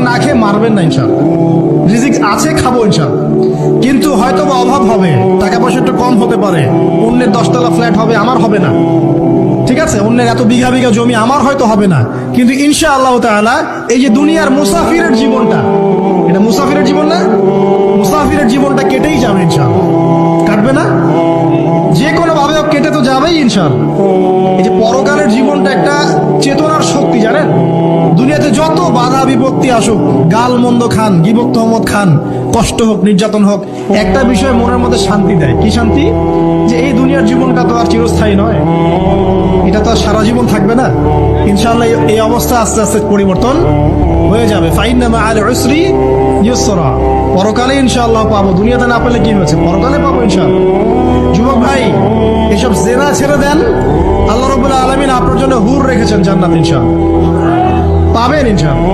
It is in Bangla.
না খেয়ে মারবেন না ইনশাআল্লাহ। রিজিক আছে, খাবো ইনশাআল্লাহ, কিন্তু হয়তো বা অভাব হবে, টাকা পয়সা একটু কম হতে পারে, অন্যের 10 তলা ফ্ল্যাট হবে, আমার হবে না, ঠিক আছে, অন্যের এত বিঘা বিঘা জমি আমার হয়তো হবে না, কিন্তু ইনশাআল্লাহ তাআলা এই যে দুনিয়ার মুসাফিরের জীবনটা, এটা মুসাফিরের জীবন না, মুসাফিরের জীবনটা কেটেই যাবে ইনশাআল্লাহ। কাটবে না? যে কোনো ভাবে হোক কেটে তো যাবেই ইনশাআল্লাহ। এই যে পরকালের জীবনটা একটা চেতনার শক্তি, জানেন, দুনিয়াতে যত বাধা বিপত্তি আসুক, গাল মন্দ খান, গীবত তহমত খান, কষ্ট হোক, নির্যাতন হোক, একটা বিষয় মনের মধ্যে শান্তি দেয়। কি শান্তি? যে এই দুনিয়ার জীবনটা তো আর চিরস্থায়ী নয়, এটা তো আর সারা জীবন থাকবে না। ইনশাআল্লাহ এই অবস্থা আস্তে আস্তে পরিবর্তন হয়ে যাবে। ফাইন্না মাআল উসরি ইউসরা, পরকালে ইনশাআল্লাহ পাবো, দুনিয়াতে না পেলে কি হয়েছে, পরকালে পাবো ইনশাআল্লাহ। যুবক ভাই, এসব জেনা ছেড়ে দেন, আল্লাহ রাব্বুল আলামিন আপনার জন্য হুর রেখেছেন জান্নাত, ইনশাআল্লাহ পাবেন ইনশাআল্লাহ।